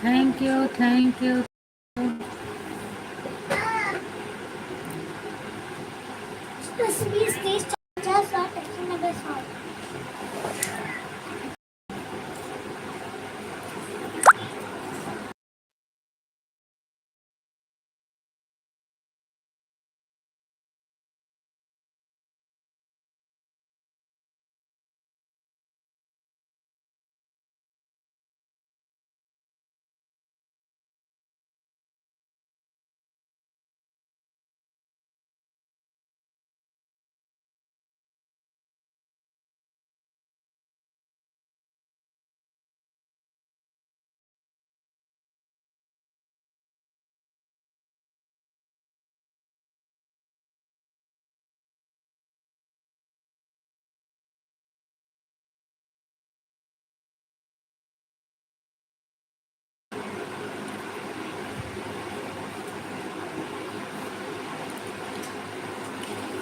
Thank you, thank you.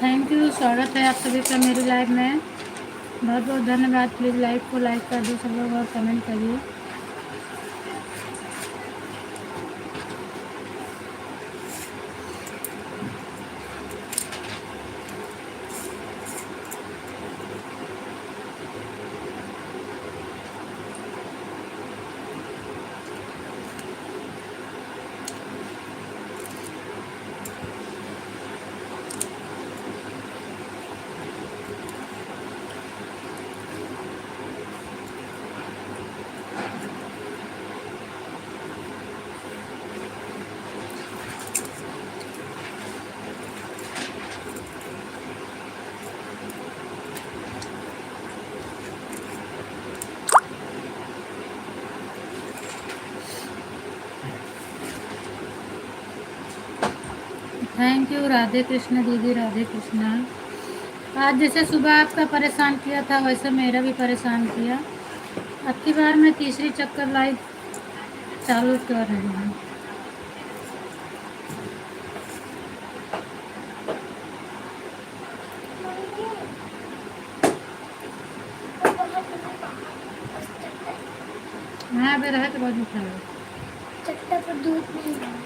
Thank you, स्वागत है आप सभी का मेरी लाइव में। बहुत बहुत धन्यवाद। प्लीज़ लाइव को लाइक कर दो सब लोग और कमेंट करिए। थैंक यू राधे कृष्ण दीदी, राधे कृष्ण। आज जैसे सुबह आपका परेशान किया था वैसे मेरा भी परेशान किया। अब की बार मैं तीसरी चक्कर लाइव चालू कर रही हूँ। हाँ अभी रहे तो बहुत मीठा है। चट्टा पर दूध नहीं है।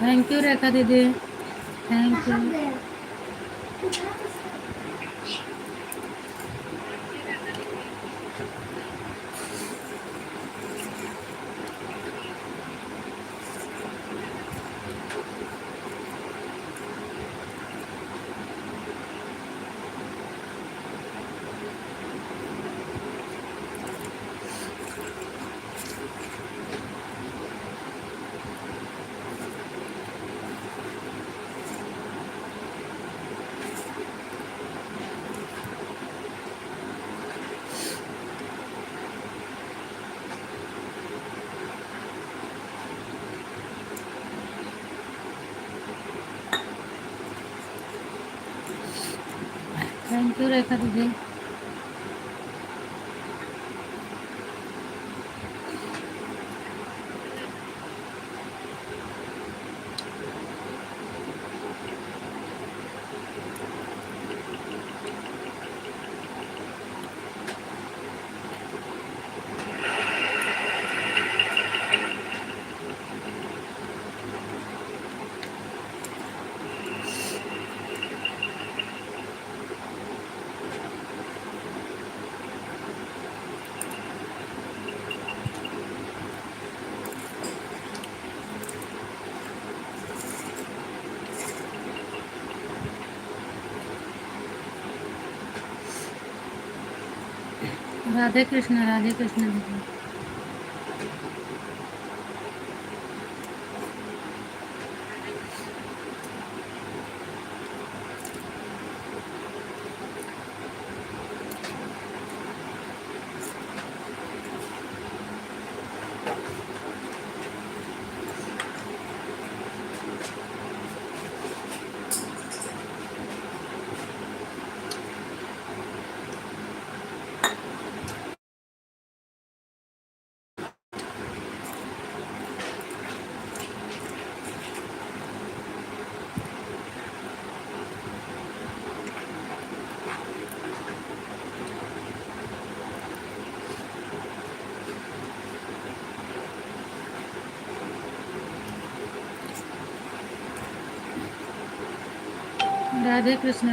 थैंक यू रेखा दीदी, thank you. Thank you Rekha दीदी। राधे कृष्ण दीदी।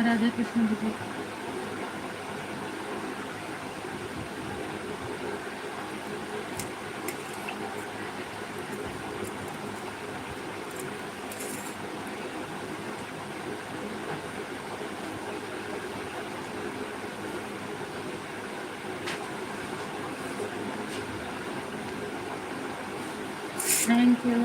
राधे कृष्ण दीदी। Thank you.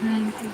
Thank you.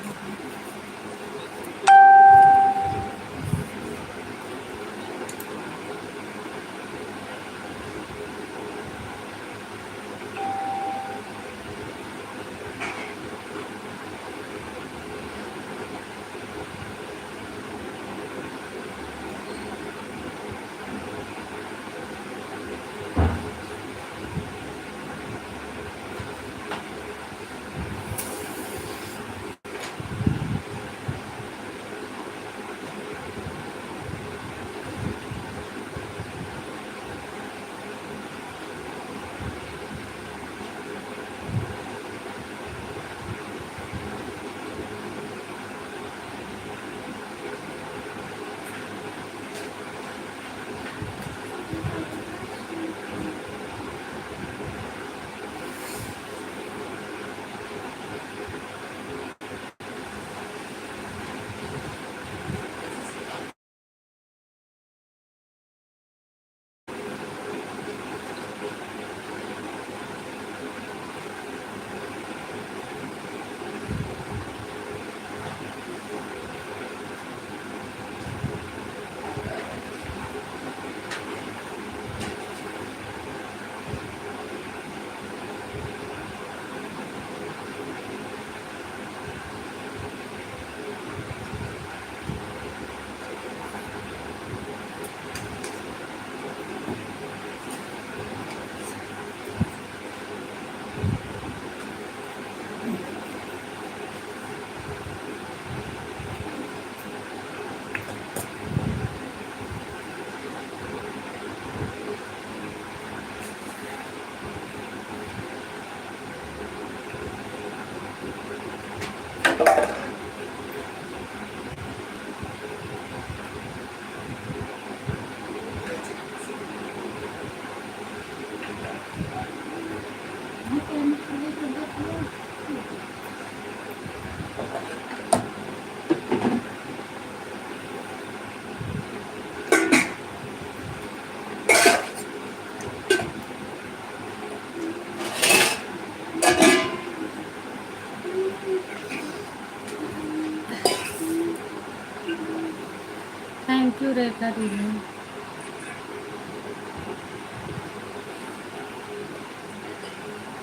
Thank you Rekha दीदी।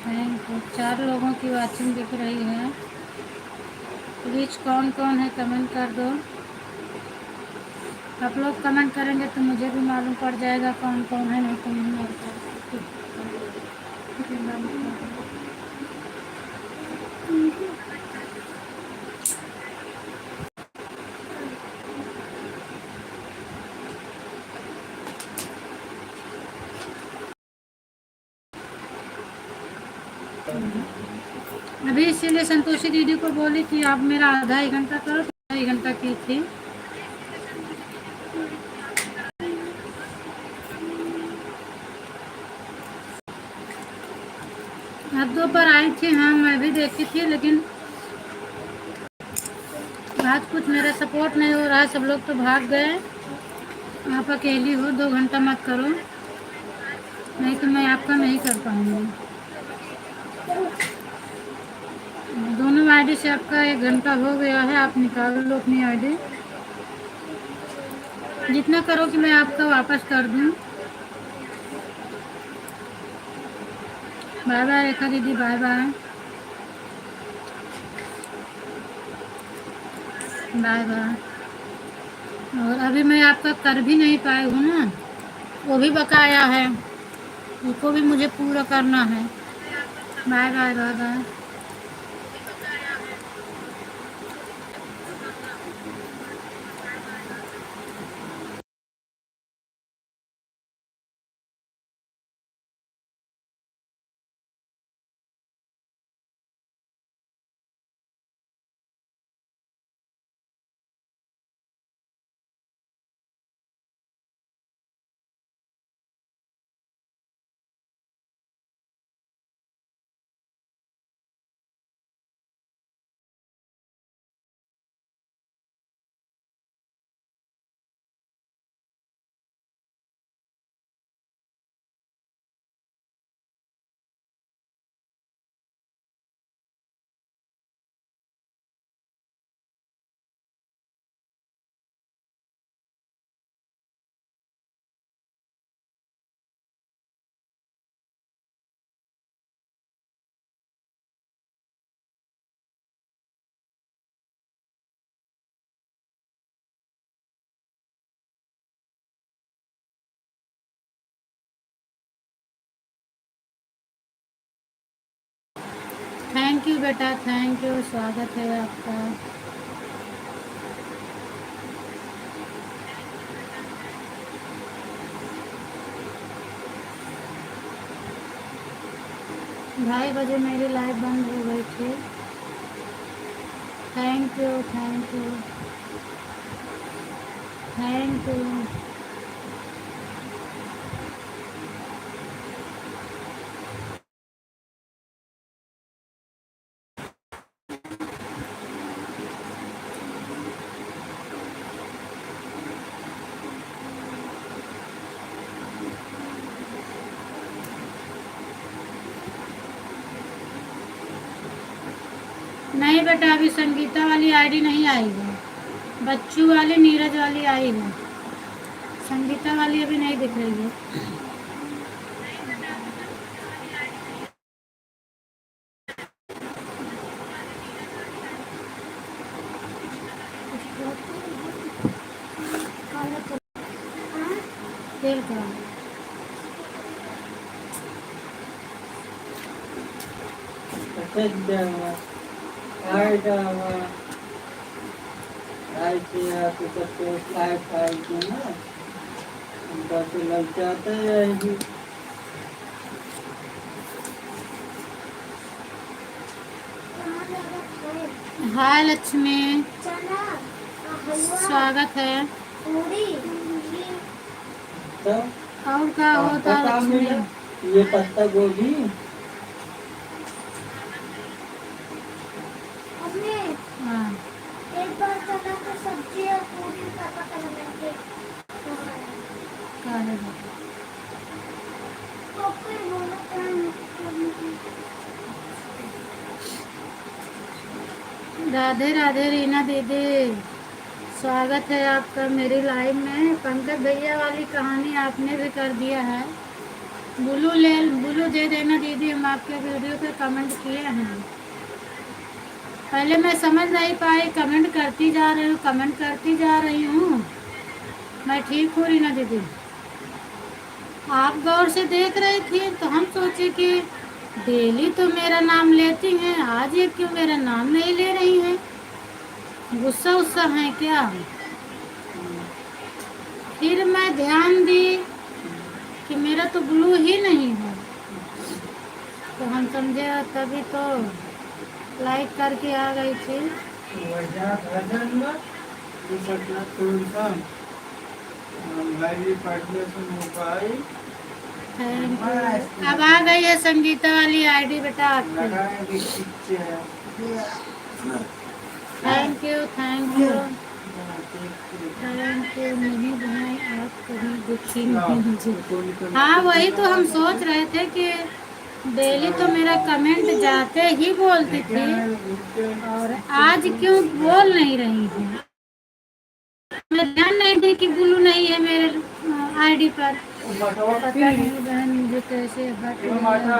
Thank you. 4 लोगों की वाचिंग दिख रही है। प्लीज कौन कौन है कमेंट कर दो। आप लोग कमेंट करेंगे तो मुझे भी मालूम पड़ जाएगा कौन कौन है, नहीं तो नहीं आता। अभी इसीलिए संतोषी दीदी को बोली कि आप मेरा आधा 1 घंटा करो, तो 1 घंटा की थी। आप दोपहर आई थी, हाँ मैं भी देखी थी, लेकिन आज कुछ मेरा सपोर्ट नहीं हो रहा है, सब लोग तो भाग गए। आप अकेली हो, 2 घंटा मत करो, नहीं तो मैं आपका नहीं कर पाऊँगी। दोनों आईडी से आपका 1 घंटा हो गया है, आप निकाल लो अपनी आईडी। जितना करो कि मैं आपका वापस कर दूँ। बाय बाय रेखा दीदी, बाय बाय बाय बाय। और अभी मैं आपका कर भी नहीं पाई हूँ ना, वो भी बकाया है, उसको भी मुझे पूरा करना है। Bye bye bye bye. Thank you बेटा, थैंक यू, स्वागत है आपका। ढाई बजे मेरी लाइव बंद हो गई थी। Thank you thank you thank you. नहीं बेटा, अभी संगीता वाली आईडी नहीं आई है, बच्चू वाली नीरज वाली आई है, संगीता वाली अभी नहीं दिख रही है। तेल का लग जाता है। हाय लक्ष्मी, स्वागत है। तो और क्या होता है लक्ष्मी? ये पत्ता गोभी हाँ एक बार चना की सब्जी और पूरी का पता लगाएंगे। क्या है बेटा? कोई बोला राधे राधे रीना दीदी, स्वागत है आपका मेरी लाइव में। पंकज भैया वाली कहानी आपने भी कर दिया है। ब्लू दे देना दीदी, हम आपके वीडियो पे कमेंट किए हैं। पहले मैं समझ नहीं पाई, कमेंट करती जा रही हूँ, कमेंट करती जा रही हूँ। मैं ठीक हो रही ना दीदी? आप गौर से देख रही थी तो हम सोचे कि डेली तो मेरा नाम लेती हैं, आज ये क्यों मेरा नाम नहीं ले रही हैं? गुस्सा उस्सा है क्या? फिर मैं ध्यान दी कि मेरा तो ब्लू ही नहीं है, तो हम समझे, तभी तो लाइक करके आ गई थी। वजह भजन में ये सपना तुलसा भाई पढ़ने से मोबाइल थैंक यू। अब आ गई है संगीता वाली आईडी बेटा आपकी। लगाएंगे खींचे है thank you thank you thank you. नहीं भाई आप कहीं दुखी नहीं मुझे। हाँ वही तो हम सोच रहे थे कि डेली तो मेरा कमेंट जाते ही बोलती थी, और आज क्यों बोल नहीं रही है? मैं ध्यान नहीं दी कि ब्लू नहीं है मेरे आईडी पर। पता नहीं बहन मुझे कैसे हट गया।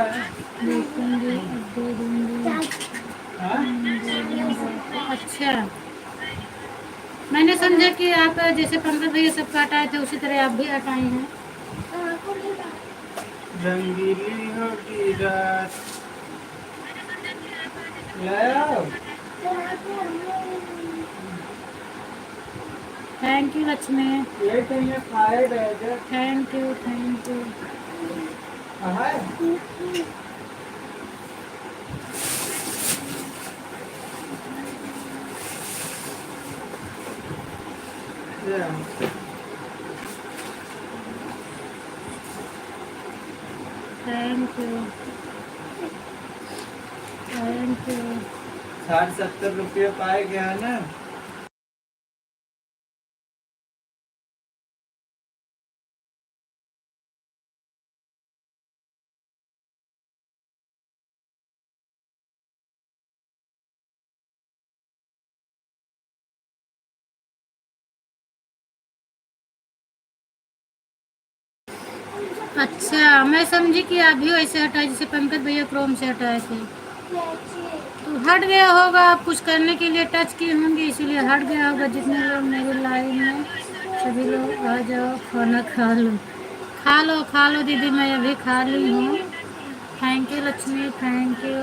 देखूंगी अब दे दूंगी। अच्छा, मैंने समझा कि आप जैसे पंकज भैया सबका हटाए थे उसी तरह आप भी हटाए हैं। रंगीली होगी रात लाओ। Thank you Lakshmi. ये तो ये खाए रहे थे। Thank you thank you. है थैंक यू थैंक यू। 60-70 रुपये पाए गया ना। अच्छा, मैं समझी कि आप भी वैसे हटाए जैसे पंकज भैया क्रोम से हटाए थे। तो हट गया होगा, आप कुछ करने के लिए टच की होंगी इसीलिए हट गया होगा। जितने लोग मेरे लाइव में सभी लोग आ जाओ, खाना खा लो। खा लो खा लो दीदी, मैं अभी खा ली हूँ। Thank you Lakshmi thank you.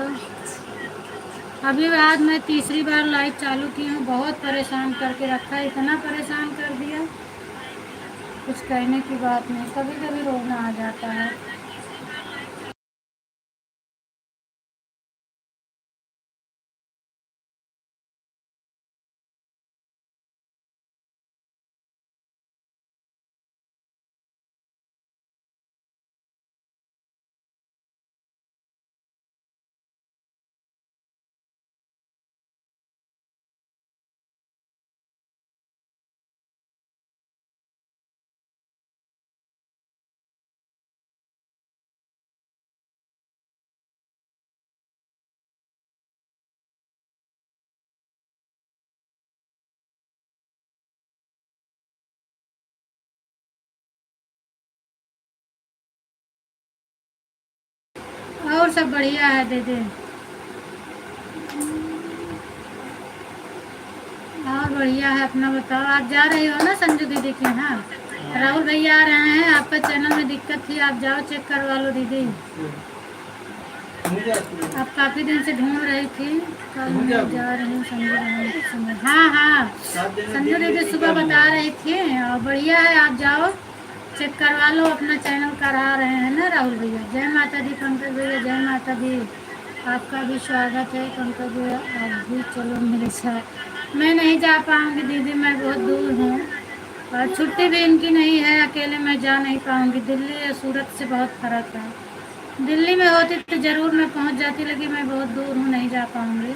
अभी आज मैं तीसरी बार लाइव चालू की हूँ। बहुत परेशान करके रखा है, इतना परेशान कर दिया कुछ कहने की बात नहीं। कभी कभी रोना आ जाता है। और सब बढ़िया है दीदी। और बढ़िया है, अपना बताओ। आप जा रही हो ना संजू दीदी के यहाँ? राहुल भैया आ रहे हैं। आपका चैनल में दिक्कत थी, आप जाओ चेक करवा लो दीदी। आप काफ़ी दिन से ढूंढ रही थी। कल मैं जा रही हूँ संजू। हाँ हाँ, संजू दीदी सुबह बता रही थी। और बढ़िया है, आप जाओ चेक करवा लो। अपना चैनल करा रहे हैं ना राहुल भैया। जय माता दी पंकज भैया, जय माता दी। आपका भी स्वागत है पंकज भैया। आप भी चलो मेरे साथ। मैं नहीं जा पाऊँगी दीदी, मैं बहुत दूर हूँ और छुट्टी भी इनकी नहीं है। अकेले मैं जा नहीं पाऊँगी। दिल्ली या सूरत से बहुत फ़र्क है। दिल्ली में होती तो ज़रूर मैं पहुँच जाती, लेकिन मैं बहुत दूर हूँ, नहीं जा पाऊँगी।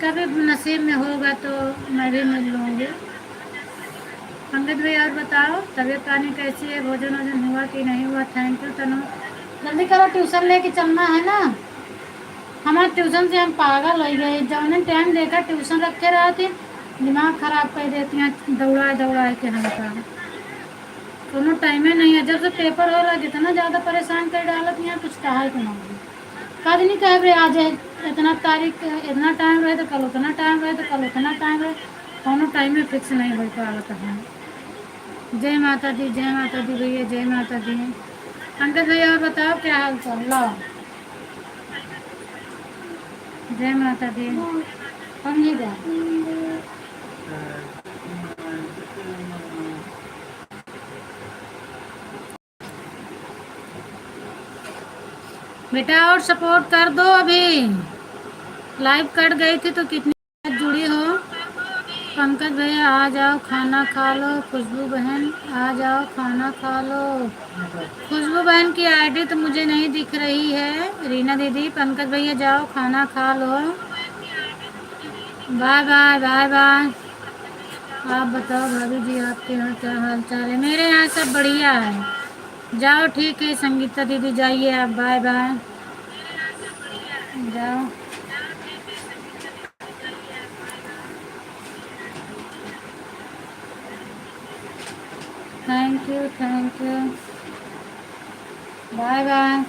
कभी नसीब में होगा तो मैं भी मिल लूँगी। पंकज भाई और बताओ, तबीयत पानी कैसी है? भोजन वोजन हुआ कि नहीं हुआ? थैंक यू तनु। जल्दी करो, ट्यूशन लेके चलना है ना। हमारे ट्यूशन से हम पागल हो गए, जौने टाइम देखा ट्यूशन रखे रहते, दिमाग खराब कर देती हैं दौड़ा दौड़ा के हमका। दोनों टाइम नहीं है, जब से पेपर हो रहा जितना ज़्यादा परेशान कर डालत यहाँ कुछ कहा ही ना। कद नहीं कह रहे आज है इतना तारीख, इतना टाइम रहे तो कल उतना टाइम रहे, तो कल उतना टाइम रहे, दोनों टाइम में फिक्स नहीं हो पाता है। जय माता दी, जय माता दी भैया, जय माता दी। अंकल भैया और बताओ क्या हाल चाल। लाओ जय माता दी। हम नहीं गए। बेटा और सपोर्ट कर दो, अभी लाइव कट गई थी तो कितनी जुड़ी हो। पंकज भैया आ जाओ खाना खा लो, खुशबू बहन आ जाओ खाना खा लो। खुशबू बहन की आईडी तो मुझे नहीं दिख रही है। रीना दीदी, पंकज भैया जाओ खाना खा लो। Bye bye bye bye. आप बताओ भाभी जी आपके यहाँ क्या हाल चाल है। मेरे यहाँ सब बढ़िया है। जाओ ठीक है संगीता दीदी, जाइए आप, बाय बाय, जाओ। Thank you thank you, bye bye.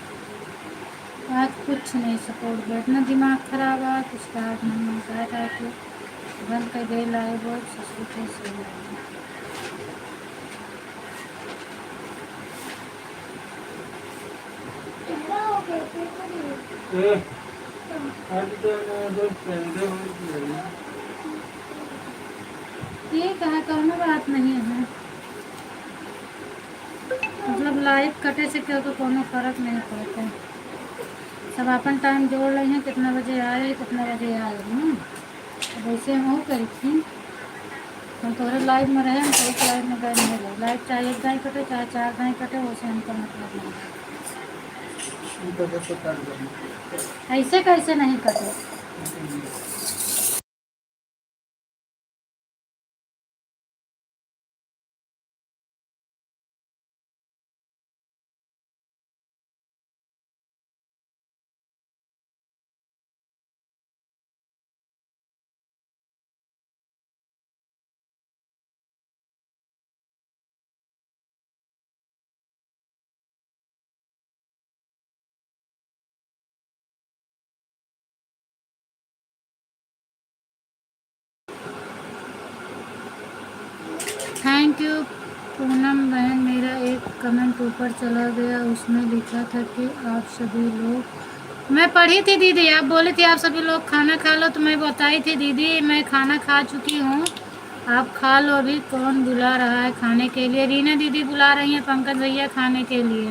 आज कुछ नहीं सपोर्ट, बैठना दिमाग खराब है, कुछ बात नहीं होता है कि बंद कर गए लाए बहुत सस्ते से। कितना हो गया पेपर? आज तो दो पेंडे हो गए। ठीक है, कोनो बात नहीं है, मतलब लाइव कटे से क्या तो कोनो फर्क नहीं पड़ता है। सब अपन टाइम जोड़ रही हैं, कितना बजे आए कितना बजे आए ना। अब वैसे हम वो करी थी, हम तोहरे लाइव में रहे, हम तो लाइव में गए नहीं रहे। लाइव चाहे एक दाई कटे चाहे चार दाई कटे, वैसे हमको मतलब नहीं। उनको तो कर दो। ऐसे कैसे नहीं कटे। थैंक यू पूनम बहन। मेरा एक कमेंट ऊपर चला गया, उसमें लिखा था कि आप सभी लोग, मैं पढ़ी थी दीदी, आप बोली थी आप सभी लोग खाना खा लो, तो मैं बताई थी दीदी मैं खाना खा चुकी हूँ, आप खा लो। अभी कौन बुला रहा है खाने के लिए। रीना दीदी बुला रही हैं पंकज भैया खाने के लिए।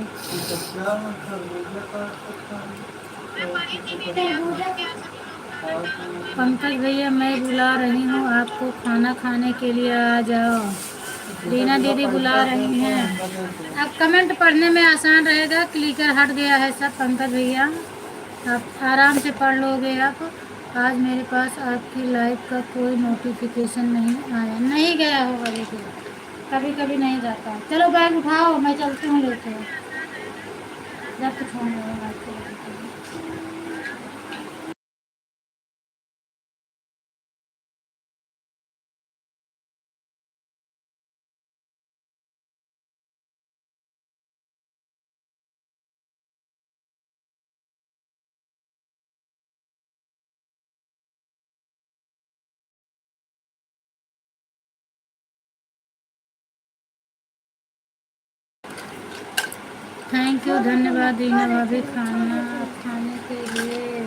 पंकज भैया मैं बुला रही हूँ आपको खाना खाने के लिए, आ जाओ। रीना दीदी बुला रही हैं। अब कमेंट पढ़ने में आसान रहेगा, क्लिकर हट गया है सब पंकज भैया, आप आराम से पढ़ लोगे आप। आज मेरे पास आपकी लाइव का कोई नोटिफिकेशन नहीं आया। नहीं गया होगा देखिए, कभी कभी नहीं जाता। चलो बैग उठाओ, मैं चलती हूँ लेके, जब कुछ होने वाला है। थैंक यू, धन्यवाद रीना भाभी खाना खाने के लिए।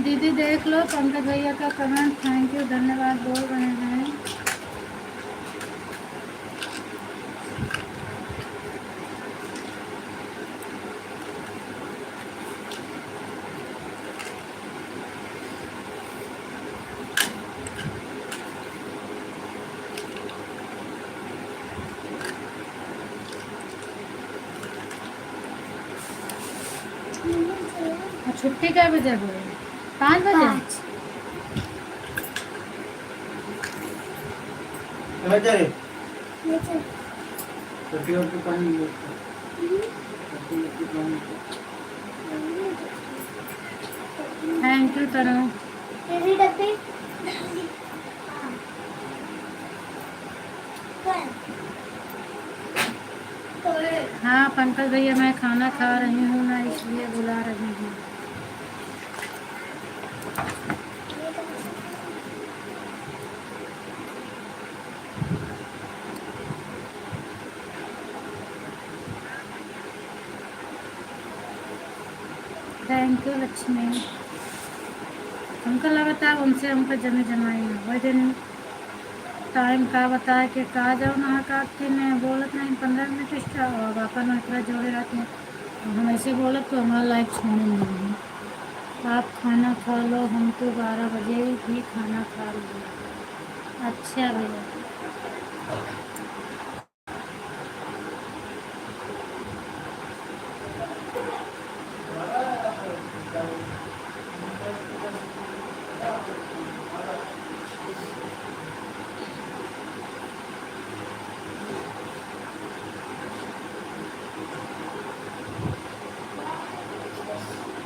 दीदी देख लो पंकज भैया का कमेंट, थैंक यू धन्यवाद बोल रहे हैं। छुट्टी क्या बजे हुई? 5 बजे। पानी थैंक यू तनु। तेरी डब्बी हाँ तो हाँ पंकज भैया मैं खाना खा रही हूँ ना, इसलिए बुला रही हूँ। Thank you Lakshmi. हमको लगता है उनसे हमको जमे जमाई ना वही दिन टाइम का बताया कि कहा जाओ ना का कि मैं बोलत नहीं 15 मिनट एक्स्ट्रा और वापस ना एकरा जोड़े रहते हैं। और हम ऐसे बोलत तो हमारा लाइफ छोड़ने लगे। आप खाना खा लो, हम तो 12 बजे भी खाना खा लिए। अच्छा भैया।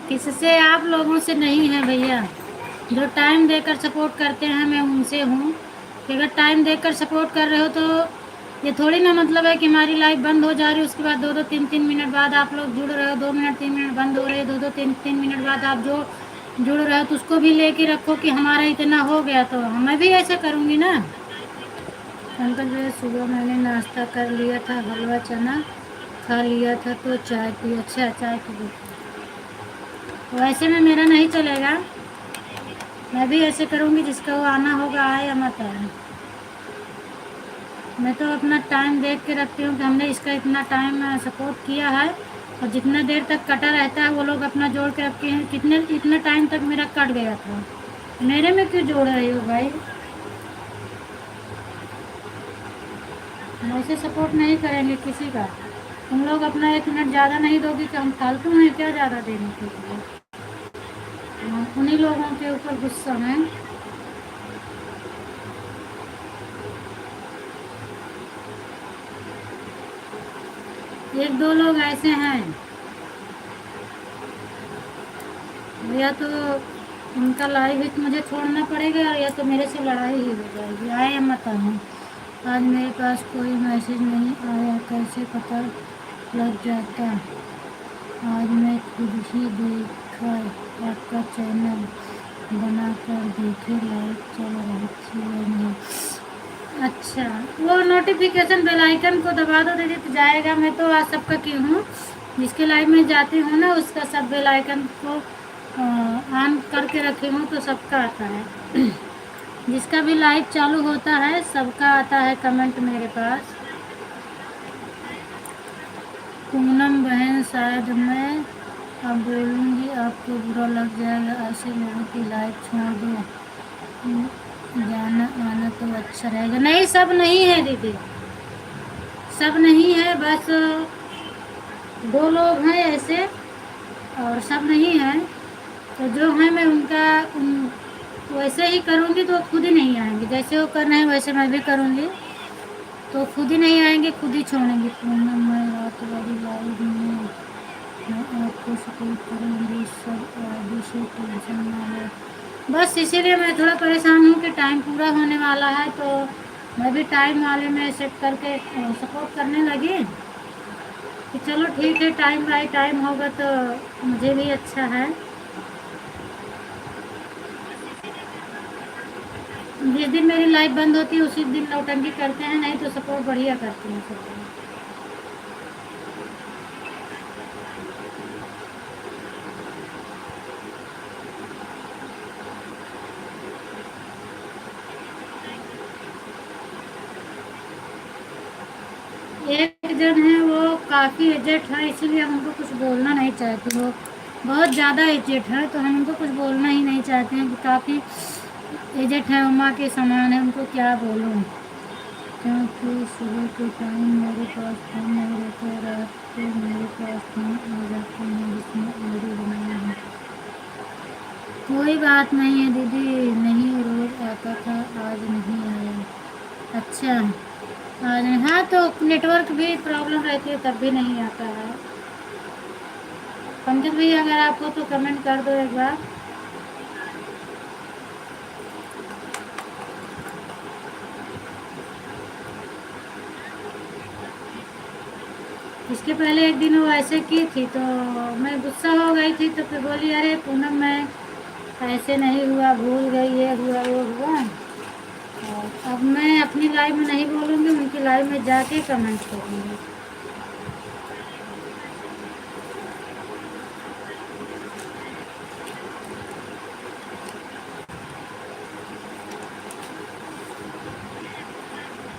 किससे? आप लोगों से नहीं है भैया। जो टाइम देकर सपोर्ट करते हैं मैं उनसे हूँ कि अगर टाइम देकर सपोर्ट कर रहे हो तो ये थोड़ी ना मतलब है कि हमारी लाइफ बंद हो जा रही है, उसके बाद 2-2 3-3 मिनट बाद आप लोग जुड़ रहे हो, 2 मिनट 3 मिनट बंद हो रहे हैं, 2-2 3-3 मिनट बाद आप जो जुड़ रहे हो तो उसको भी लेके रखो कि हमारा इतना हो गया तो मैं भी ऐसा करूँगी ना। अंकल भैया सुबह मैंने नाश्ता कर लिया था, हलवा चना खा लिया था तो चाय पी। अच्छा चाय पी। वैसे में मेरा नहीं चलेगा, मैं भी ऐसे करूँगी, जिसका वो आना होगा आए या मत आए। मैं तो अपना टाइम देख के रखती हूँ कि हमने इसका इतना टाइम सपोर्ट किया है और जितना देर तक कटा रहता है वो लोग अपना जोड़ के रखते हैं। कितने इतना टाइम तक मेरा कट गया था, मेरे में क्यों जोड़ रही हो भाई? हम ऐसे सपोर्ट नहीं करेंगे किसी का। तुम लोग अपना 1 मिनट ज़्यादा नहीं दोगे कि हम फालतू हैं क्या ज़्यादा देने के लिए? उन्हीं लोगों के ऊपर गुस्सा है। एक दो लोग ऐसे हैं, या तो उनका लाइव हित मुझे छोड़ना पड़ेगा या तो मेरे से लड़ाई ही हो जाएगी, आए या मत आए। आज मेरे पास कोई मैसेज नहीं आया, कैसे पता लग जाता? आज मैं खुद ही देखा, आपका चैनल बनाकर देखे, लाइव चल रही थी या नहीं। अच्छा, वो नोटिफिकेशन बेल आइकन को दबा दो दीदी तो जाएगा। मैं तो आज सबका की हूँ, जिसके लाइव में जाती हूँ ना उसका सब बेल आइकन को ऑन करके रखी हूँ तो सबका आता है। जिसका भी लाइव चालू होता है सबका आता है कमेंट मेरे पास। पूनम बहन शायद मैं अब बोलूँगी आपको बुरा लग जाएगा, ऐसे लोगों की लाइव छोड़ दो, जाना आना तो अच्छा रहेगा। नहीं सब नहीं है दीदी, सब नहीं है, बस 2 लोग हैं ऐसे और सब नहीं है। तो जो है मैं उनका वैसे ही करूँगी तो खुद ही नहीं आएंगे, जैसे वो करना है वैसे मैं भी करूँगी तो खुद ही नहीं आएंगे, खुद ही छोड़ेंगे। पूनम मैं रात वाली लाइव में मैं आपको सपोर्ट करूँगी, सब आगे से टेंशन ना ले। बस इसीलिए मैं थोड़ा परेशान हूँ कि टाइम पूरा होने वाला है तो मैं भी टाइम वाले में सेट करके सपोर्ट करने लगी कि चलो ठीक है, टाइम बाई टाइम होगा तो मुझे भी अच्छा है। जिस दिन मेरी लाइफ बंद होती है उसी दिन नौटंकी करते हैं, नहीं तो सपोर्ट बढ़िया करते हैं सब। एक जन है वो काफ़ी एजेड है, इसीलिए हम उनको कुछ बोलना नहीं चाहते। वो बहुत ज़्यादा एजेड है तो हम उनको कुछ बोलना ही नहीं चाहते हैं कि काफ़ी एजेड है, उम्मा के समान है, उनको क्या बोलूँ। क्योंकि सुबह के टाइम मेरे पास फोन नहीं रहता, रात को मेरे पास फोन आ जाते हैं जिसमें आईडी बनाया है। कोई बात नहीं है दीदी, नहीं रोज़ आता था, आज नहीं आया। अच्छा आज नहीं, हाँ तो नेटवर्क भी प्रॉब्लम रहती है तब भी नहीं आता है। पंकज भैया अगर आप हो तो कमेंट कर दो एक बार। इसके पहले एक दिन वो ऐसे की थी तो मैं गुस्सा हो गई थी, तो फिर बोली अरे पूनम मैं ऐसे नहीं हुआ, भूल गई, ये हुआ वो हुआ। और अब मैं अपनी लाइव में नहीं बोलूँगी, उनकी लाइव में जाके कमेंट करूँगी।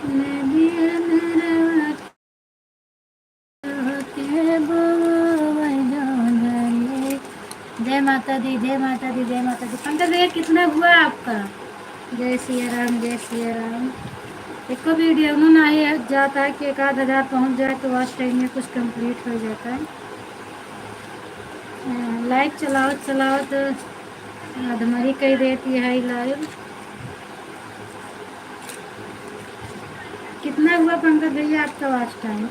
मैं भी अंधेरा के बोए जोंधले। जय माता दी, जय माता दी, जय माता दी। पंकज भैया कितना हुआ आपका? जय सिया राम, जय सिया राम। एक को वीडियो उन्होंने आई जाता है कि 1,000 पहुंच जाए तो वॉच टाइम में कुछ कंप्लीट हो जाता है। लाइक चलाओ चलाओ तो अधमरी कही देती है लाइव। कितना हुआ पंकज भैया आपका वॉच टाइम?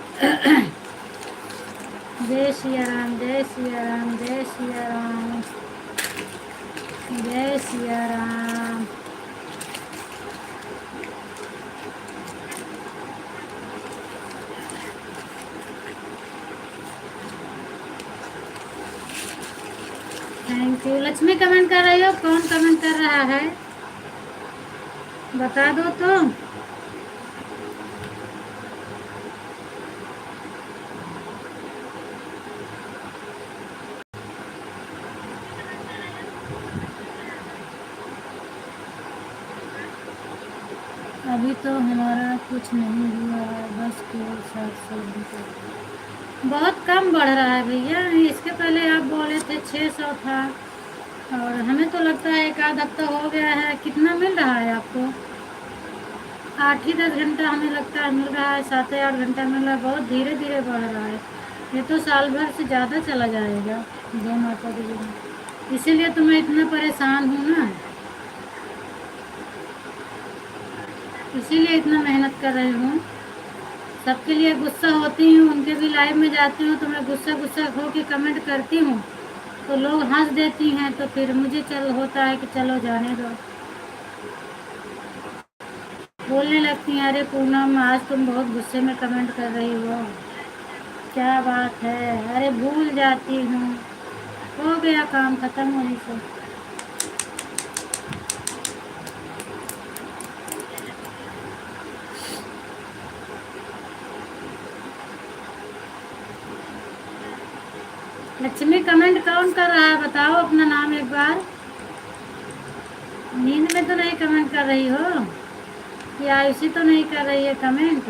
जय सिया राम, जय सिया राम, जय सिया राम, जय Siya Ram. Thank you. Lakshmi comment कर रही हो? कौन कमेंट कर रहा है बता दो तो। अभी तो हमारा कुछ नहीं हुआ है, बस केवल 700 रुपये। बहुत कम बढ़ रहा है भैया। इसके पहले आप बोले थे 600 था, और हमें तो लगता है 1 आध हफ्ता हो गया है। कितना मिल रहा है आपको? 8 ही 10 घंटा हमें लगता है मिल रहा है, 7 या 8 घंटा मिल रहा है। बहुत धीरे धीरे बढ़ रहा है, ये तो साल भर से ज़्यादा चला जाएगा। जय माता दी। इसीलिए तो मैं इतना परेशान हूँ ना, इसीलिए इतना मेहनत कर रही हूँ। सबके लिए गुस्सा होती हूँ, उनके भी लाइव में जाती हूँ तो मैं गुस्सा गुस्सा हो के कमेंट करती हूँ, तो लोग हंस देती हैं, तो फिर मुझे चल होता है कि चलो जाने दो। बोलने लगती हैं अरे पूनम आज तुम बहुत गुस्से में कमेंट कर रही हो, क्या बात है? अरे भूल जाती हूँ, हो गया काम खत्म होने से। लक्ष्मी कमेंट कौन कर रहा है बताओ अपना नाम एक बार। नींद में तो नहीं कमेंट कर रही हो? या आयुषी तो नहीं कर रही है कमेंट?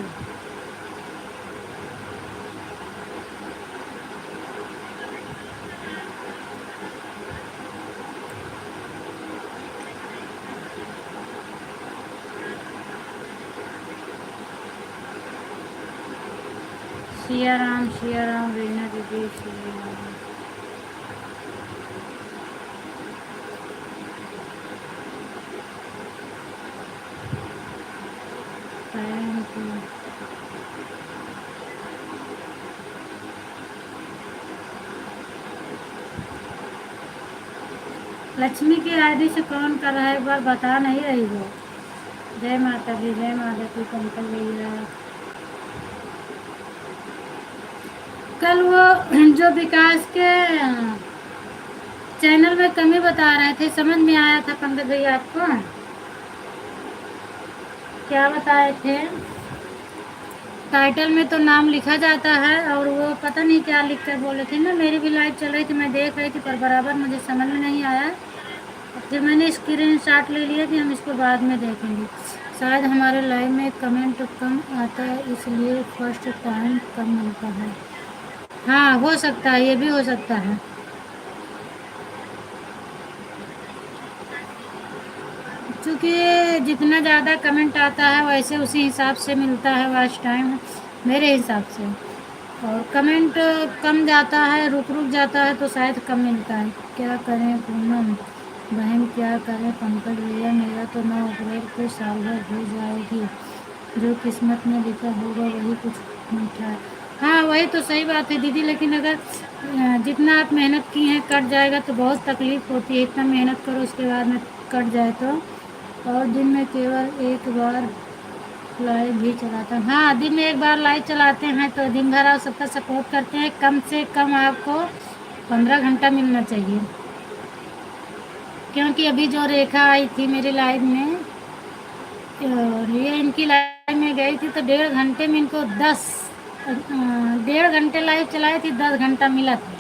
सिया राम रीना दीदी, सिया राम। Thank you. लक्ष्मी की आईडी से कौन कर रहा है एक बार बता नहीं रही हो? जय माता दी, जय माता दी। कंकल भैया कल वो जो विकास के चैनल में कमी बता रहे थे, समझ में आया था पंकज भैया आपको? क्या बताए थे? टाइटल में तो नाम लिखा जाता है, और वो पता नहीं क्या लिख कर बोले थे ना। मेरी भी लाइव चल रही थी, मैं देख रही थी, पर बराबर मुझे समझ में नहीं आया। फिर मैंने स्क्रीन शॉट ले लिया कि हम इसको बाद में देखेंगे। शायद हमारे लाइव में कमेंट कम आता है, इसलिए फर्स्ट टाइम कम मिलता है। हाँ हो सकता है, ये भी हो सकता है। क्योंकि जितना ज़्यादा कमेंट आता है वैसे उसी हिसाब से मिलता है वॉच टाइम, मेरे हिसाब से। और कमेंट कम जाता है, रुक रुक जाता है, तो शायद कम मिलता है। क्या करें पूनम बहन, क्या करें? पंकज भैया मेरा तो 9 अप्रैल को साल भर हो जाएगी, जो किस्मत में लिखा होगा वही कुछ मीठा है। हाँ वही तो सही बात है दीदी, लेकिन अगर जितना आप मेहनत की हैं कट जाएगा तो बहुत तकलीफ़ होती है। इतना मेहनत करो उसके बाद में कट जाए तो। और दिन में केवल एक बार लाइव भी चलाता हूँ। हाँ, दिन में एक बार लाइव चलाते हैं तो दिन भर आप सबका सपोर्ट करते हैं। कम से कम आपको 15 घंटा मिलना चाहिए, क्योंकि अभी जो रेखा आई थी मेरी लाइव में और ये इनकी लाइव में गई थी तो 1.5 घंटे में इनको 1.5 घंटे लाइव चलाई थी, 10 घंटा मिला था।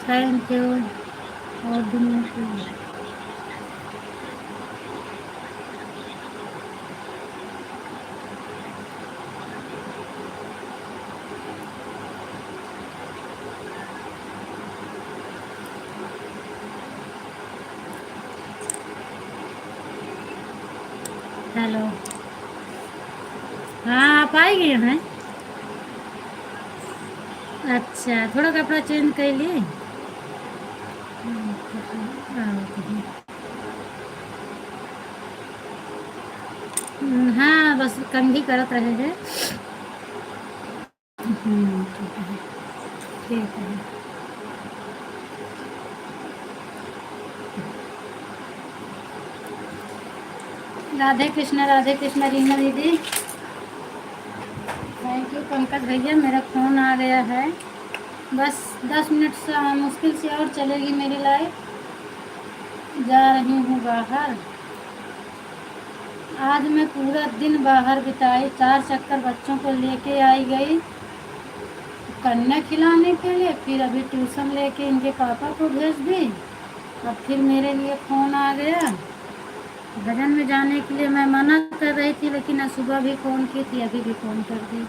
Thank you. और दुनिया की हेलो। हाँ, आप आई गए हैं। अच्छा, थोड़ा कपड़ा चेंज कर लिए। हाँ, बस कंघी करत रहे हैं। ठीक है, ठीक है। राधे कृष्ण रीना दीदी। थैंक यू पंकज भैया। मेरा फ़ोन आ गया है, बस 10 मिनट से मुश्किल से और चलेगी मेरी लाइफ। जा रही हूँ बाहर। आज मैं पूरा दिन बाहर बिताई, 4 चक्कर बच्चों को लेके आई गई कन्या खिलाने के लिए, फिर अभी ट्यूशन लेके इनके पापा को भेज दी। अब फिर मेरे लिए फ़ोन आ गया भजन में जाने के लिए। मैं मना कर रही थी लेकिन आज सुबह भी फ़ोन की थी, अभी भी फ़ोन कर दी।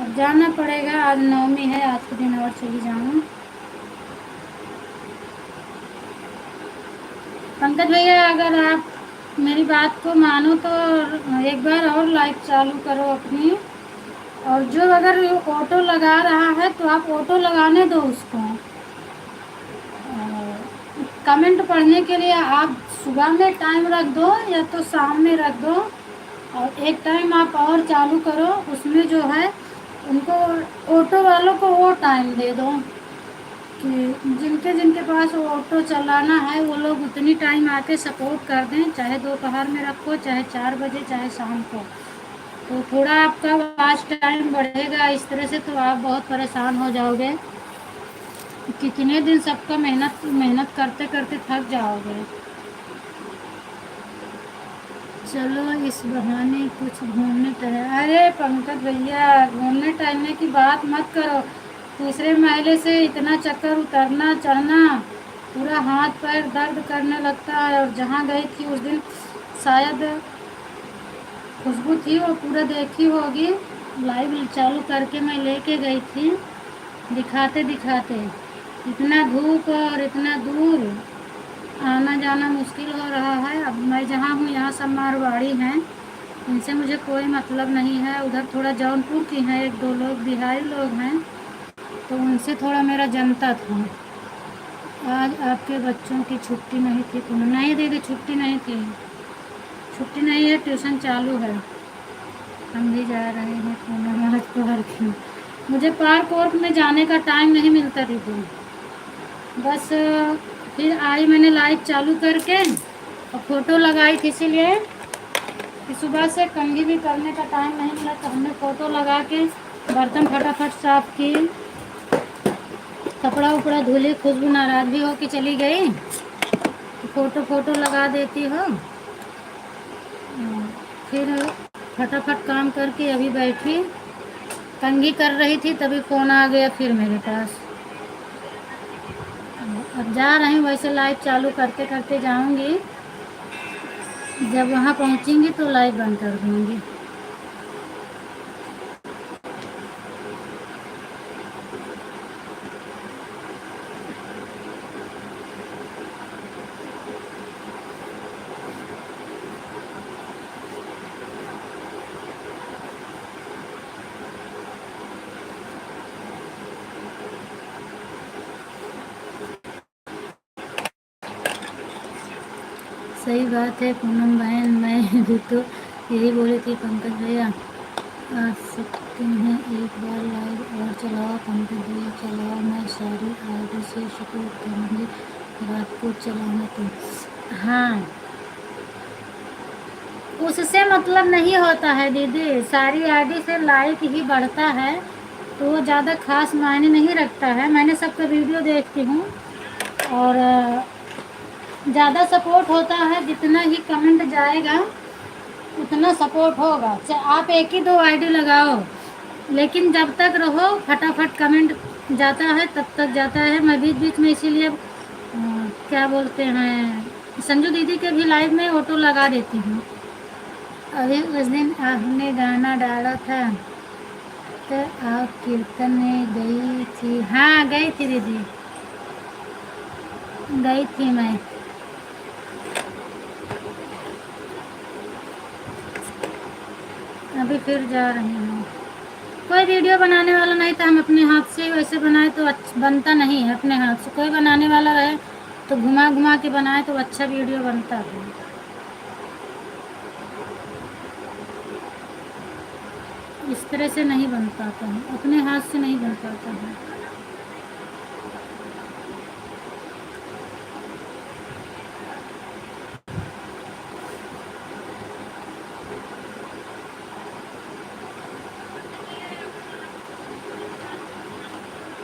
अब जाना पड़ेगा, आज नवमी है, आज के दिन और चली जाऊँ। पंकज भैया, अगर आप मेरी बात को मानो तो एक बार और लाइव चालू करो अपनी। और जो अगर ऑटो लगा रहा है तो आप ऑटो लगाने दो उसको। कमेंट पढ़ने के लिए आप सुबह में टाइम रख दो या तो शाम में रख दो। और एक टाइम आप और चालू करो, उसमें जो है उनको ऑटो वालों को वो टाइम दे दो कि जिनके जिनके पास ऑटो चलाना है वो लोग उतनी टाइम आके सपोर्ट कर दें, चाहे दोपहर में रखो, चाहे 4 बजे, चाहे शाम को। तो थोड़ा आपका वॉच टाइम बढ़ेगा। इस तरह से तो आप बहुत परेशान हो जाओगे, कितने दिन सबका मेहनत मेहनत करते करते थक जाओगे। चलो इस बहाने कुछ घूमने टहल। अरे पंकज भैया, घूमने टहलने की बात मत करो। तीसरे महले से इतना चक्कर उतरना चढ़ना, पूरा हाथ पैर दर्द करने लगता है। और जहाँ गई थी उस दिन, शायद खुशबू थी, वो पूरा देखी होगी, लाइव चालू करके मैं लेके गई थी, दिखाते दिखाते। इतना धूप और इतना दूर आना जाना मुश्किल हो रहा है। अब मैं जहाँ हूँ यहाँ सब मारवाड़ी हैं, इनसे मुझे कोई मतलब नहीं है। उधर थोड़ा जौनपुर की हैं, 1-2 लोग बिहारी लोग हैं, तो उनसे थोड़ा मेरा जनता था। आज आपके बच्चों की छुट्टी नहीं थी? नहीं दीदी, छुट्टी नहीं थी, छुट्टी नहीं है, ट्यूशन चालू है। हम भी जा रहे हैं पूनम आज पार्क में। मुझे पार्क वार्क में जाने का टाइम नहीं मिलता दीदी। बस फिर आई मैंने लाइव चालू करके और फ़ोटो लगाई थी, इसीलिए कि सुबह से कंघी भी करने का टाइम नहीं मिला, तो हमने फ़ोटो लगा के बर्तन फटाफट साफ़ की, कपड़ा उपड़ा धुली। खुशबू नाराज़ भी हो के चली गई, तो फ़ोटो लगा देती हो। फिर फटाफट काम करके अभी बैठी, कंघी कर रही थी, तभी फ़ोन आ गया फिर मेरे पास। अब जा रही हूँ, वैसे लाइव चालू करते करते जाऊँगी, जब वहाँ पहुँचेंगी तो लाइव बंद कर दूँगी। सही बात है पूनम बहन, मैं भी तो यही बोली थी पंकज भैया। आ सकते हैं एक बार लाइव और चलाओ पंकज भैया, चलाओ, मैं सारी आईडी से सपोर्ट करूँगी, रात को चलाना तो। हाँ, उससे मतलब नहीं होता है दीदी, सारी आईडी से लाइक ही बढ़ता है, तो वो ज़्यादा खास मायने नहीं रखता है। मैंने सबका वीडियो देखती हूँ, और ज़्यादा सपोर्ट होता है, जितना ही कमेंट जाएगा उतना सपोर्ट होगा। चाहे आप एक ही दो आईडी लगाओ, लेकिन जब तक रहो फटाफट कमेंट जाता है, तब तक जाता है। मैं बीच बीच में इसीलिए क्या बोलते हैं, संजू दीदी के भी लाइव में ऑटो लगा देती हूँ। अभी उस दिन आपने गाना डाला था तो आप कीर्तन में गई थी? हाँ गई थी दीदी, गई थी मैं। अभी फिर जा रही हूँ। कोई वीडियो बनाने वाला नहीं था, हम अपने हाथ से वैसे बनाए तो बनता नहीं है। अपने हाथ से कोई बनाने वाला रहे तो घुमा घुमा के बनाए तो अच्छा वीडियो बनता है। इस तरह से नहीं बन पाता है, अपने हाथ से नहीं बन पाता है।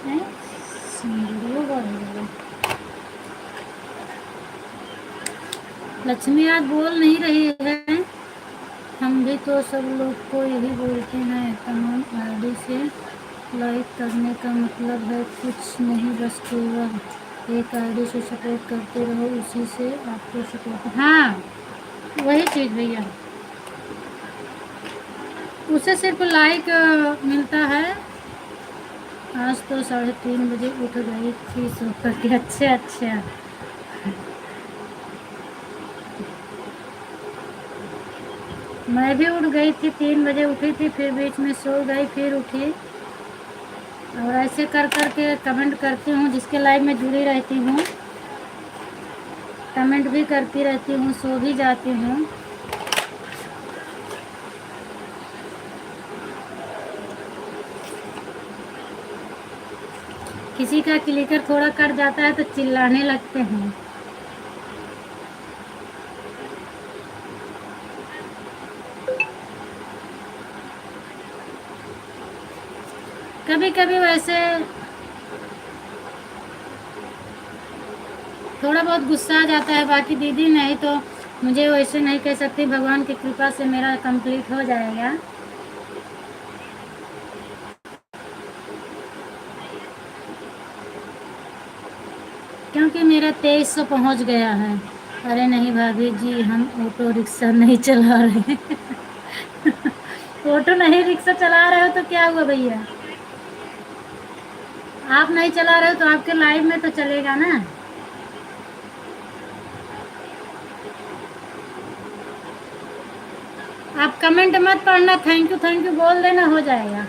हैं? सिंदूर वाला। लक्ष्मी आज बोल नहीं रही है। हम भी तो सब लोग को यही बोलते हैं, तमाम आईडी से लाइक करने का मतलब है कुछ नहीं, बस केवल एक आईडी से सपोर्ट करते रहो, उसी से आपको सपोर्ट। हाँ वही चीज़ भैया, उसे सिर्फ लाइक मिलता है। आज तो 3:30 बजे उठ गई थी सो करके। अच्छा अच्छा, मैं भी उठ गई थी, 3 बजे उठी थी, फिर बीच में सो गई, फिर उठी। और ऐसे कर कर के कमेंट करती हूँ, जिसके लाइव में जुड़ी रहती हूँ, कमेंट भी करती रहती हूँ, सो भी जाती हूँ। किसी का क्लिकर थोड़ा कट जाता है तो चिल्लाने लगते हैं। कभी कभी वैसे थोड़ा बहुत गुस्सा आ जाता है, बाकी दीदी नहीं तो मुझे वैसे नहीं कह सकती, भगवान की कृपा से मेरा कंप्लीट हो जाएगा। क्योंकि मेरा 2300 पहुंच गया है। अरे नहीं भाभी जी, हम ऑटो रिक्शा नहीं चला रहे। ऑटो नहीं रिक्शा चला रहे हो तो क्या हुआ भैया, आप नहीं चला रहे हो तो आपके लाइव में तो चलेगा ना। आप कमेंट मत पढ़ना, थैंक यू बोल देना, हो जाएगा।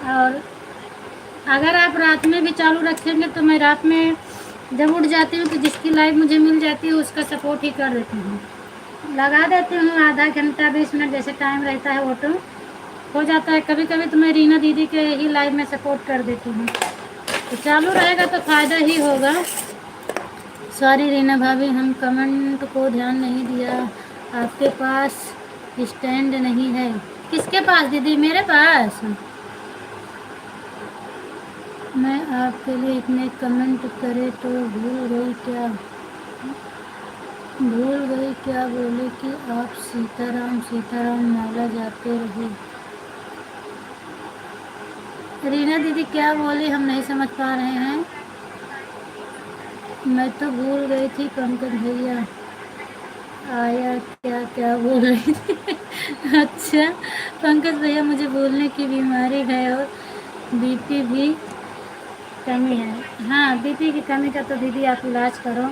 और अगर आप रात में भी चालू रखेंगे तो मैं रात में जब उठ जाती हूँ तो जिसकी लाइव मुझे मिल जाती है उसका सपोर्ट ही कर देती हूँ, लगा देती हूँ। आधा घंटा 20 मिनट जैसे टाइम रहता है ऑटो हो जाता है। कभी कभी तो मैं रीना दीदी के ही लाइव में सपोर्ट कर देती हूँ, तो चालू रहेगा तो फ़ायदा ही होगा। सॉरी रीना भाभी, हम कमेंट को ध्यान नहीं दिया। आपके पास स्टैंड नहीं है? किसके पास दीदी? मेरे पास। मैं आपके लिए इतने कमेंट करे तो भूल गई क्या बोले कि आप सीताराम सीताराम माला जाते रहे। रीना दीदी क्या बोली हम नहीं समझ पा रहे हैं। मैं तो भूल गई थी पंकज भैया आया क्या क्या बोल रही थी। अच्छा, पंकज भैया मुझे बोलने की बीमारी है और बीपी भी कमी है। हाँ बीपी की कमी का तो दीदी आप इलाज करो।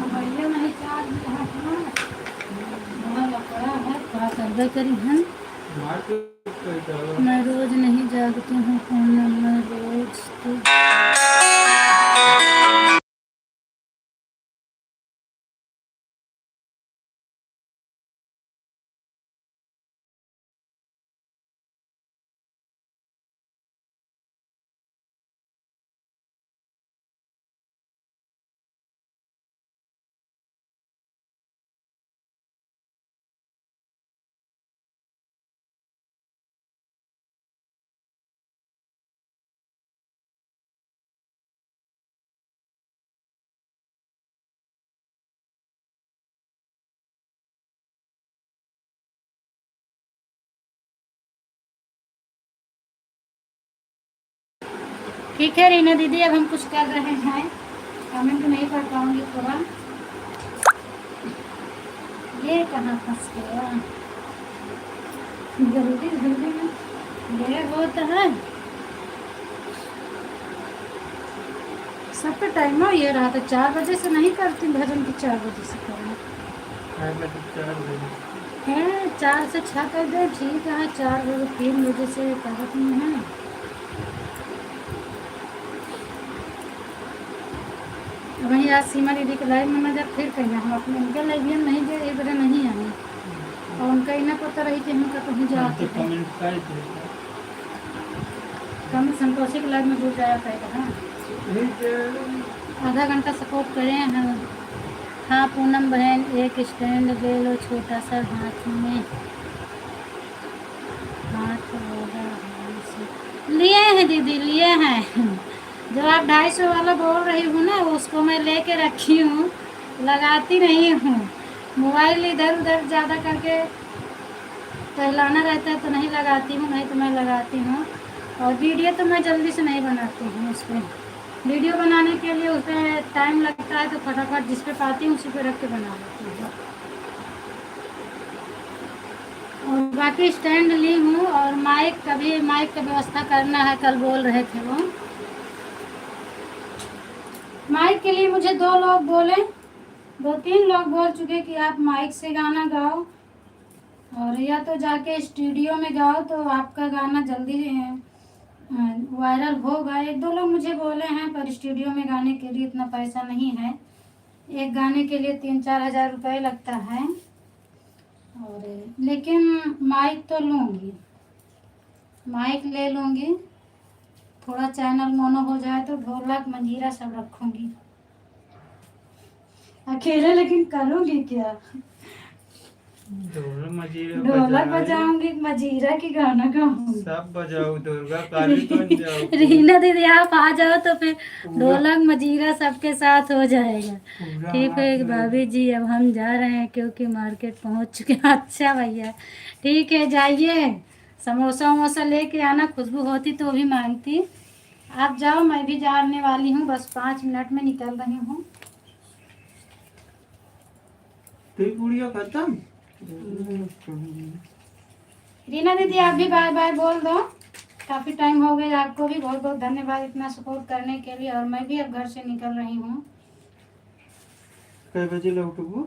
मोबाइल नहीं चार्ज में है अपना। बहुत लफड़ा है, क्या करबे करी हम। मैं रोज नहीं जागती हूँ, फोन नंबर रोज तो ठीक है रीना दीदी, अब हम कुछ कर रहे हैं, कमेंट नहीं कर पाऊंगी थोड़ा। ये कहाँ फंस गया, जल्दी जल्दी में ये होता है। सब पे टाइम ये रहा था, 4 बजे से नहीं करती भजन की, 4 बजे से करना है। 4 से 6 कर दे, ठीक है। 4 बजे 3 बजे से करत नहीं है। वही आज सीमा दीदी के लाइव में मैं जब फिर कहीं हम अपने उनके लाइव में नहीं गए, एक बजे नहीं आए, और उनका इतना पता रही कि हमका कहीं जाते थे। कम संतोषी के लाइव में जुड़ जाया था। आधा घंटा सपोर्ट करें हम। हाँ पूनम बहन, एक स्टैंड ले लो छोटा सा हाथ में, हाथ होगा लिए हैं दीदी, लिए हैं। जो आप 250 वाला बोल रही हूँ ना, उसको मैं लेके रखी हूँ, लगाती नहीं हूँ। मोबाइल इधर उधर ज़्यादा करके टहलाना रहता है तो नहीं लगाती हूँ, नहीं तो मैं लगाती हूँ। और वीडियो तो मैं जल्दी से नहीं बनाती हूँ। उस पर वीडियो बनाने के लिए उस पर टाइम लगता है, तो फटाफट जिस पे पाती हूँ उसी पे रख के बना लेती हूँ। और बाकी स्टैंड ली हूँ, और माइक का व्यवस्था करना है, कल बोल रहे थे वो। माइक के लिए मुझे 2 लोग बोले, 2-3 लोग बोल चुके कि आप माइक से गाना गाओ, और या तो जाके स्टूडियो में गाओ तो आपका गाना जल्दी वायरल होगा। 1-2 लोग मुझे बोले हैं, पर स्टूडियो में गाने के लिए इतना पैसा नहीं है। एक गाने के लिए 3-4 हज़ार रुपये लगता है। और लेकिन माइक तो लूँगी, माइक ले लूँगी। थोड़ा चैनल मोनो हो जाए तो ढोलक मंजीरा सब रखूँगी अकेले, लेकिन करूँगी क्या। ढोलक बजाऊंगी, मजीरा की गाना गाऊंगी, सब बजाओ, दुर्गा काली बन जाओ। रीना दीदी आप आ जाओ तो फिर ढोलक मजीरा सबके साथ हो जाएगा। ठीक है भाभी जी, अब हम जा रहे हैं क्योंकि मार्केट पहुंच चुके हैं। अच्छा भैया ठीक है, जाइए, समोसा वमोसा लेके आना, खुशबू होती तो भी मांगती। आप जाओ, मैं भी जाने वाली हूँ, बस 5 मिनट में निकल रही हूँ। गुड़िया खत्म। रीना दीदी आप भी बाय बाय बोल दो, काफ़ी टाइम हो गया। आपको भी बहुत बहुत धन्यवाद इतना सपोर्ट करने के लिए। और मैं भी अब घर से निकल रही हूँ। कै बजे लौटबू?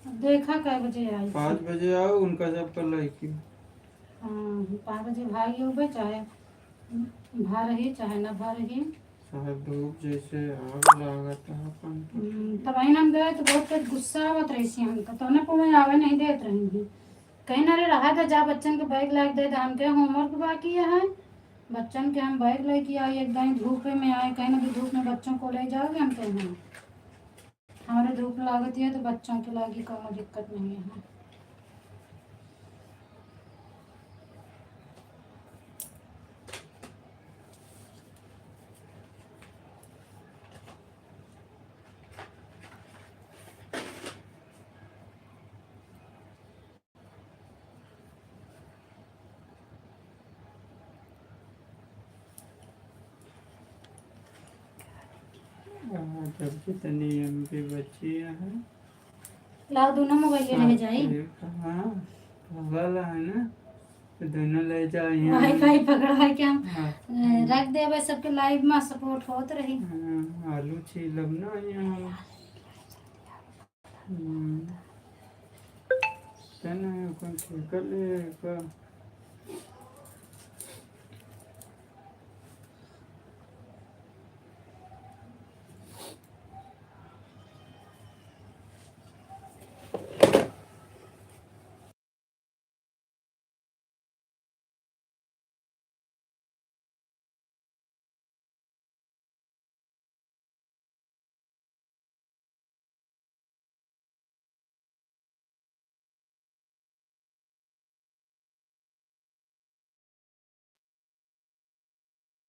देखा कै बजे आई। 5 बजे आओ, उनका सब कर लड़की। हाँ 5 बजे भाई होगे, चाहे भा रही चाहे न भा रही। शायद धूप जैसे आग लागत है अपन तो। तब वहीं हम गए तो बहुत तेज गुस्सा आवत रही सी हमको तो ना कोई आवे नहीं देत रही कहीं ना रे रहा था जा बच्चन के बैग लाग दे हम के होमवर्क बाकी है बच्चन के हम बैग लेके आए एकदम धूप में आए कहीं ना भी धूप में बच्चों को ले जाओगे हम कहीं हाँ हमारे धूप लागती है तो बच्चों की लागी कोई दिक्कत नहीं है जब जितनी एमबी बची है लाओ दोनों मोबाइल ले जाई हाँ वाला है ना तो दोनों ले जाइए वाईफाई पकड़ा के हम हाँ, रख देवे सबके लाइव में सपोर्ट होत रही हाँ, आलू छीलब ना यहाँ तेना कौन ठेका लेगा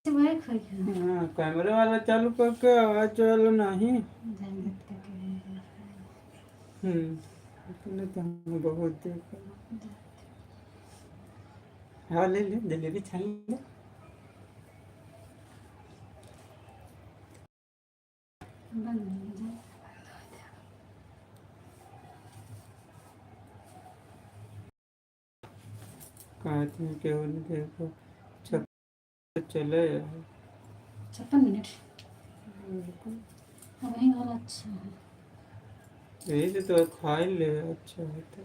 हाँ, कैमरे वाला चालू करके आवाज वाला नहीं इतने तो हम बहुत देखा हाँ ले ले जलेबी छान ले कहते हैं केवल देखो छप चले 56 मिनट अब वही वाला अच्छा है यही तो खा ही ले अच्छा होता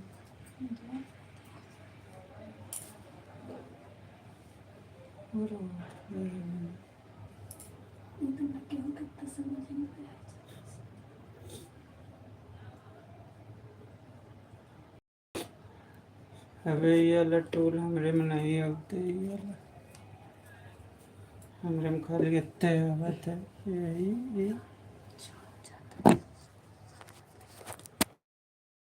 अबे ये वाला टूल हमरे में नहीं होते ये वाला हमरे में खाली इतने आवत है यही